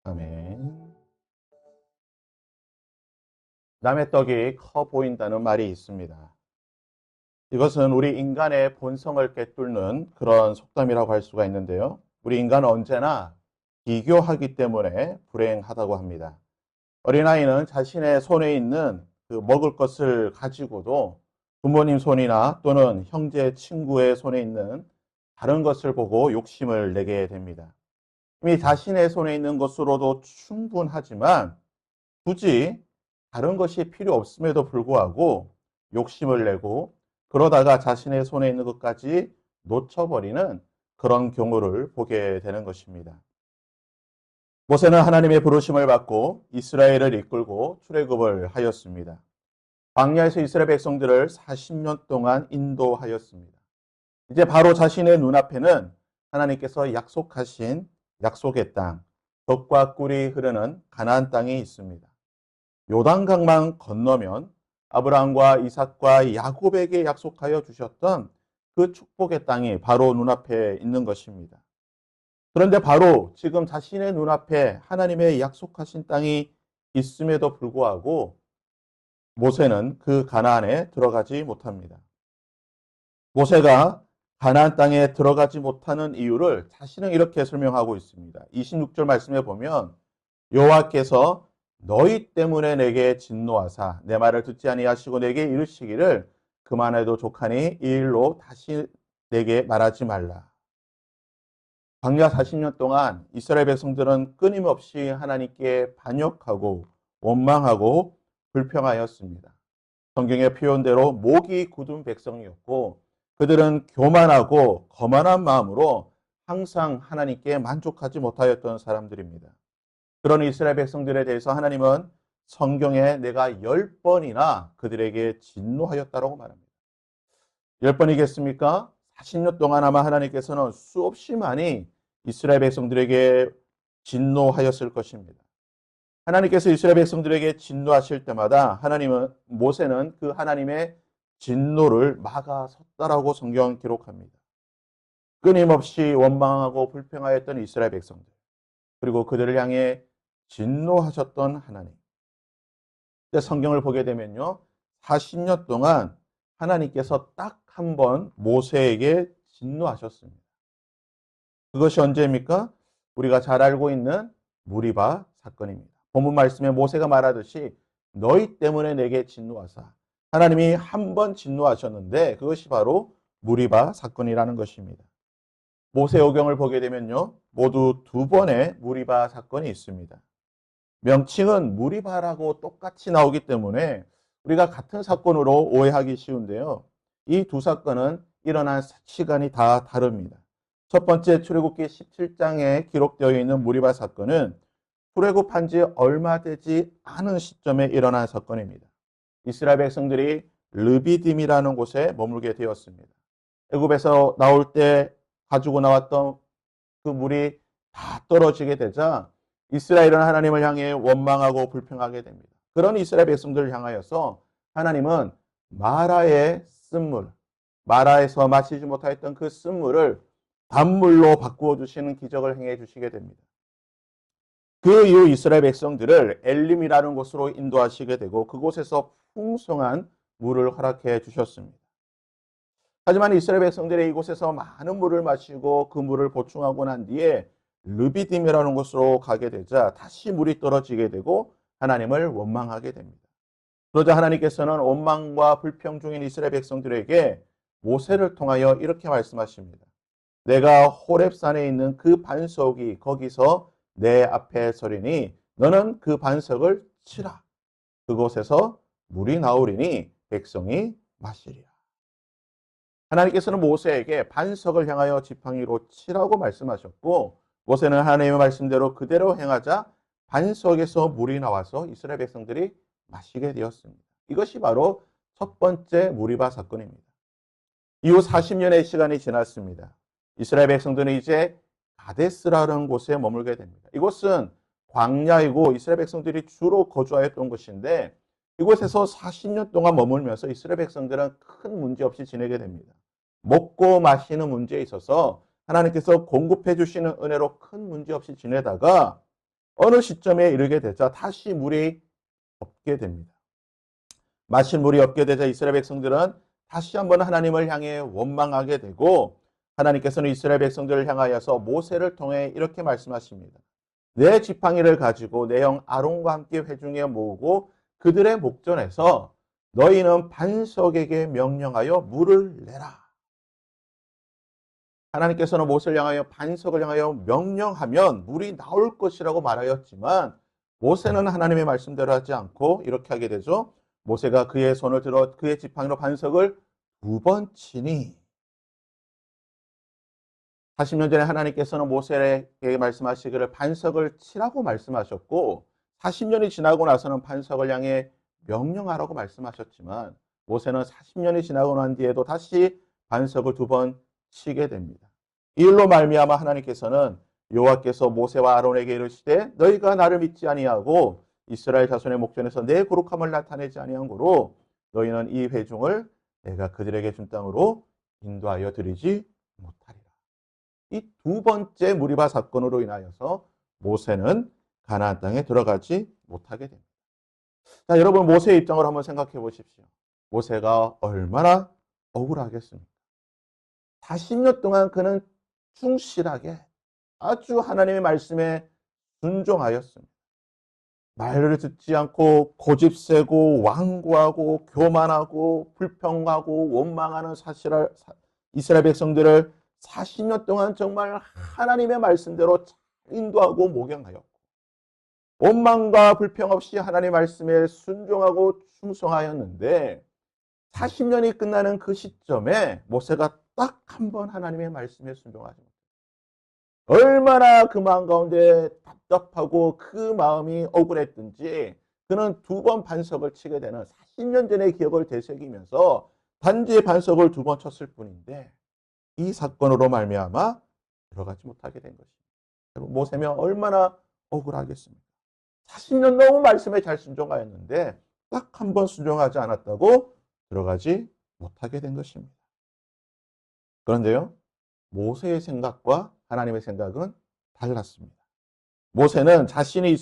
아멘. 남의 떡이 커 보인다는 말이 있습니다. 이것은 우리 인간의 본성을 꿰뚫는 그런 속담이라고 할 수가 있는데요. 우리 인간은 언제나 비교하기 때문에 불행하다고 합니다. 어린아이는 자신의 손에 있는 그 먹을 것을 가지고도 부모님 손이나 또는 형제, 친구의 손에 있는 다른 것을 보고 욕심을 내게 됩니다. 이미 자신의 손에 있는 것으로도 충분하지만 굳이 다른 것이 필요 없음에도 불구하고 욕심을 내고 그러다가 자신의 손에 있는 것까지 놓쳐버리는 그런 경우를 보게 되는 것입니다. 모세는 하나님의 부르심을 받고 이스라엘을 이끌고 출애굽을 하였습니다. 광야에서 이스라엘 백성들을 40년 동안 인도하였습니다. 이제 바로 자신의 눈앞에는 하나님께서 약속하신 약속의 땅, 젖과 꿀이 흐르는 가나안 땅이 있습니다. 요단강만 건너면 아브라함과 이삭과 야곱에게 약속하여 주셨던 그 축복의 땅이 바로 눈앞에 있는 것입니다. 그런데 바로 지금 자신의 눈앞에 하나님의 약속하신 땅이 있음에도 불구하고 모세는 그 가나안에 들어가지 못합니다. 모세가 가나안 땅에 들어가지 못하는 이유를 자신은 이렇게 설명하고 있습니다. 26절 말씀에 보면 여호와께서 너희 때문에 내게 진노하사 내 말을 듣지 아니하시고 내게 이르시기를 그만해도 족하니 이 일로 다시 내게 말하지 말라. 광야 40년 동안 이스라엘 백성들은 끊임없이 하나님께 반역하고 원망하고 불평하였습니다. 성경의 표현대로 목이 굳은 백성이었고 그들은 교만하고 거만한 마음으로 항상 하나님께 만족하지 못하였던 사람들입니다. 그런 이스라엘 백성들에 대해서 하나님은 성경에 내가 10번이나 그들에게 진노하였다고 말합니다. 10번이겠습니까? 40년 동안 아마 하나님께서는 수없이 많이 이스라엘 백성들에게 진노하였을 것입니다. 하나님께서 이스라엘 백성들에게 진노하실 때마다 모세는 그 하나님의 진노를 막아섰다라고 성경은 기록합니다. 끊임없이 원망하고 불평하였던 이스라엘 백성들, 그리고 그들을 향해 진노하셨던 하나님. 성경을 보게 되면요, 40년 동안 하나님께서 딱 한 번 모세에게 진노하셨습니다. 그것이 언제입니까? 우리가 잘 알고 있는 무리바 사건입니다. 본문 말씀에 모세가 말하듯이 너희 때문에 내게 진노하사, 하나님이 한 번 진노하셨는데 그것이 바로 무리바 사건이라는 것입니다. 모세오경을 보게 되면요, 모두 2번의 무리바 사건이 있습니다. 명칭은 무리바라고 똑같이 나오기 때문에 우리가 같은 사건으로 오해하기 쉬운데요. 이 두 사건은 일어난 시간이 다 다릅니다. 첫 번째 출애굽기 17장에 기록되어 있는 무리바 사건은 출애굽한 지 얼마 되지 않은 시점에 일어난 사건입니다. 이스라엘 백성들이 르비딤이라는 곳에 머물게 되었습니다. 애굽에서 나올 때 가지고 나왔던 그 물이 다 떨어지게 되자 이스라엘은 하나님을 향해 원망하고 불평하게 됩니다. 그런 이스라엘 백성들을 향하여서 하나님은 마라의 쓴물, 마라에서 마시지 못하였던 그 쓴물을 단물로 바꾸어 주시는 기적을 행해 주시게 됩니다. 그 이후 이스라엘 백성들을 엘림이라는 곳으로 인도하시게 되고 그곳에서 풍성한 물을 허락해 주셨습니다. 하지만 이스라엘 백성들이 이곳에서 많은 물을 마시고 그 물을 보충하고 난 뒤에 르비딤이라는 곳으로 가게 되자 다시 물이 떨어지게 되고 하나님을 원망하게 됩니다. 그러자 하나님께서는 원망과 불평 중인 이스라엘 백성들에게 모세를 통하여 이렇게 말씀하십니다. 내가 호렙산에 있는 그 반석이 거기서 내 앞에 서리니 너는 그 반석을 치라. 그곳에서 물이 나오리니 백성이 마시리라. 하나님께서는 모세에게 반석을 향하여 지팡이로 치라고 말씀하셨고 모세는 하나님의 말씀대로 그대로 행하자 반석에서 물이 나와서 이스라엘 백성들이 마시게 되었습니다. 이것이 바로 첫 번째 무리바 사건입니다. 이후 40년의 시간이 지났습니다. 이스라엘 백성들은 이제 가데스라는 곳에 머물게 됩니다. 이곳은 광야이고 이스라엘 백성들이 주로 거주하였던 곳인데 이곳에서 40년 동안 머물면서 이스라엘 백성들은 큰 문제 없이 지내게 됩니다. 먹고 마시는 문제에 있어서 하나님께서 공급해 주시는 은혜로 큰 문제 없이 지내다가 어느 시점에 이르게 되자 다시 물이 없게 됩니다. 마실 물이 없게 되자 이스라엘 백성들은 다시 한번 하나님을 향해 원망하게 되고 하나님께서는 이스라엘 백성들을 향하여서 모세를 통해 이렇게 말씀하십니다. 내 지팡이를 가지고 내 형 아론과 함께 회중에 모으고 그들의 목전에서 너희는 반석에게 명령하여 물을 내라. 하나님께서는 모세를 향하여 반석을 향하여 명령하면 물이 나올 것이라고 말하였지만 모세는 하나님의 말씀대로 하지 않고 이렇게 하게 되죠. 모세가 그의 손을 들어 그의 지팡이로 반석을 2번 치니 40년 전에 하나님께서는 모세에게 말씀하시기를 반석을 치라고 말씀하셨고 40년이 지나고 나서는 반석을 향해 명령하라고 말씀하셨지만 모세는 40년이 지나고 난 뒤에도 다시 반석을 2번 치게 됩니다. 이 일로 말미암아 하나님께서는 여호와께서 모세와 아론에게 이르시되 너희가 나를 믿지 아니하고 이스라엘 자손의 목전에서 내 거룩함을 나타내지 아니한 고로 너희는 이 회중을 내가 그들에게 준 땅으로 인도하여 드리지 못하리라. 이 2번째 무리바 사건으로 인하여서 모세는 가나안 땅에 들어가지 못하게 됩니다. 자, 여러분 모세의 입장을 한번 생각해 보십시오. 모세가 얼마나 억울하겠습니까? 40년 동안 그는 충실하게 아주 하나님의 말씀에 순종하였습니다. 말을 듣지 않고 고집세고 완고하고 교만하고 불평하고 원망하는 이스라엘 백성들을 40년 동안 정말 하나님의 말씀대로 잘 인도하고 목양하였고 원망과 불평 없이 하나님의 말씀에 순종하고 충성하였는데 40년이 끝나는 그 시점에 모세가 딱 한 번 하나님의 말씀에 순종하지 못했어요. 얼마나 그 마음 가운데 답답하고 그 마음이 억울했든지 그는 2번 반석을 치게 되는 40년 전의 기억을 되새기면서 단지 반석을 2번 쳤을 뿐인데 이 사건으로 말미암아 들어가지 못하게 된 것입니다. 모세면 얼마나 억울하겠습니까? 40년 너무 말씀에 잘 순종하였는데 딱 한 번 순종하지 않았다고 들어가지 못하게 된 것입니다. 그런데요, 모세의 생각과 하나님의 생각은 달랐습니다. 모세는 자신이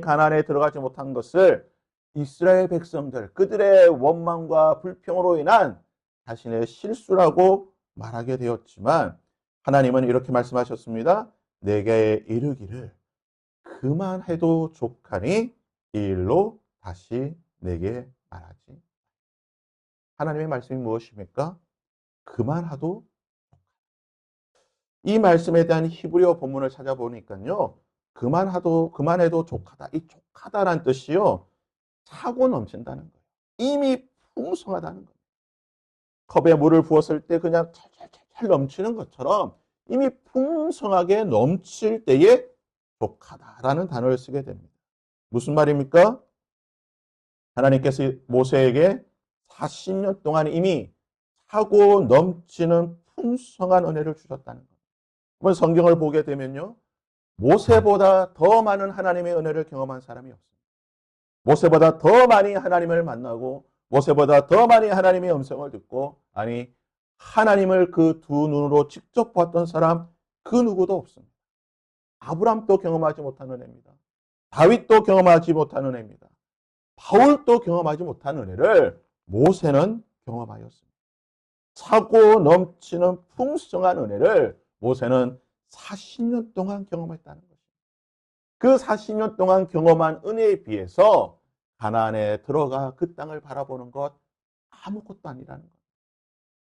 가나안에 들어가지 못한 것을 이스라엘 백성들, 그들의 원망과 불평으로 인한 자신의 실수라고 말하게 되었지만 하나님은 이렇게 말씀하셨습니다. 내게 이르기를 그만해도 족하니 이 일로 다시 내게 말하지. 하나님의 말씀이 무엇입니까? 그만해도 이 말씀에 대한 히브리어 본문을 찾아보니까요. 그만해도 족하다. 이 족하다란 뜻이요. 차고 넘친다는 거예요. 이미 풍성하다는 거예요. 컵에 물을 부었을 때 그냥 찰찰찰 넘치는 것처럼 이미 풍성하게 넘칠 때에 족하다라는 단어를 쓰게 됩니다. 무슨 말입니까? 하나님께서 모세에게 40년 동안 이미 차고 넘치는 풍성한 은혜를 주셨다는 거예요. 한번 성경을 보게 되면요. 모세보다 더 많은 하나님의 은혜를 경험한 사람이 없습니다. 모세보다 더 많이 하나님을 만나고 모세보다 더 많이 하나님의 음성을 듣고 아니 하나님을 그 2눈으로 직접 봤던 사람 그 누구도 없습니다. 아브람도 경험하지 못한 은혜입니다. 다윗도 경험하지 못한 은혜입니다. 바울도 경험하지 못한 은혜를 모세는 경험하였습니다. 차고 넘치는 풍성한 은혜를 모세는 40년 동안 경험했다는 것입니다. 그 40년 동안 경험한 은혜에 비해서 가나안에 들어가 그 땅을 바라보는 것 아무것도 아니라는 겁니다.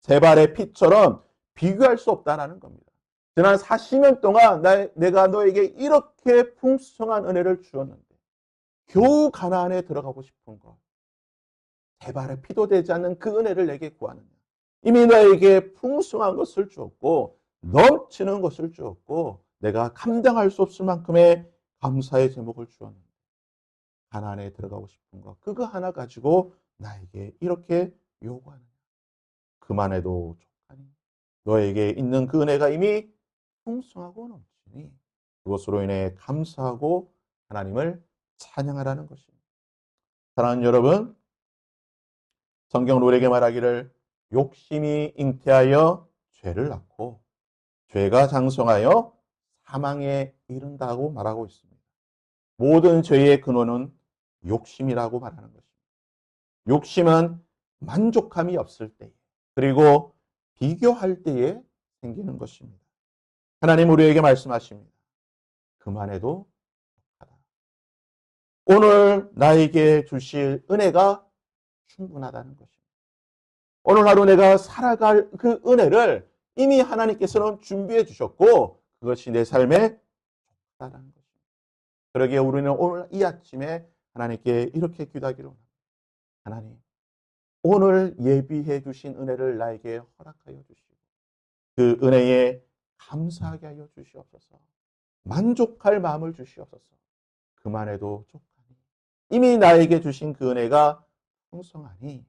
세 발의 피처럼 비교할 수 없다는 겁니다. 지난 40년 동안 내가 너에게 이렇게 풍성한 은혜를 주었는데 겨우 가나안에 들어가고 싶은 것. 세 발의 피도 되지 않는 그 은혜를 내게 구하느냐. 이미 너에게 풍성한 것을 주었고 넘치는 것을 주었고 내가 감당할 수 없을 만큼의 감사의 제목을 주었는데 가나안에 들어가고 싶은 것 그거 하나 가지고 나에게 이렇게 요구하느냐. 그만해도 족하니 너에게 있는 그 은혜가 이미 풍성하고 넘치니 그것으로 인해 감사하고 하나님을 찬양하라는 것입니다. 사랑하는 여러분, 성경은 우리에게 말하기를 욕심이 잉태하여 죄를 낳고 죄가 장성하여 사망에 이른다고 말하고 있습니다. 모든 죄의 근원은 욕심이라고 말하는 것입니다. 욕심은 만족함이 없을 때, 그리고 비교할 때에 생기는 것입니다. 하나님 우리에게 말씀하십니다. 그만해도 하다. 오늘 나에게 주실 은혜가 충분하다는 것입니다. 오늘 하루 내가 살아갈 그 은혜를 이미 하나님께서는 준비해 주셨고 그것이 내 삶에 좋다는 것입니다. 그러기에 우리는 오늘 이 아침에 하나님께 이렇게 기도하기로 합니다. 하나님, 오늘 예비해 주신 은혜를 나에게 허락하여 주시고 그 은혜에 감사하게 하여 주시옵소서. 만족할 마음을 주시옵소서. 그만해도 족하니 이미 나에게 주신 그 은혜가 풍성하니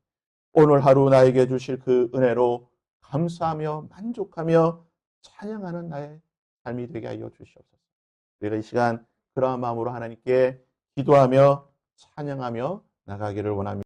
오늘 하루 나에게 주실 그 은혜로 감사하며 만족하며 찬양하는 나의 삶이 되게 하여 주시옵소서. 우리가 이 시간 그러한 마음으로 하나님께 기도하며 찬양하며 나가기를 원합니다.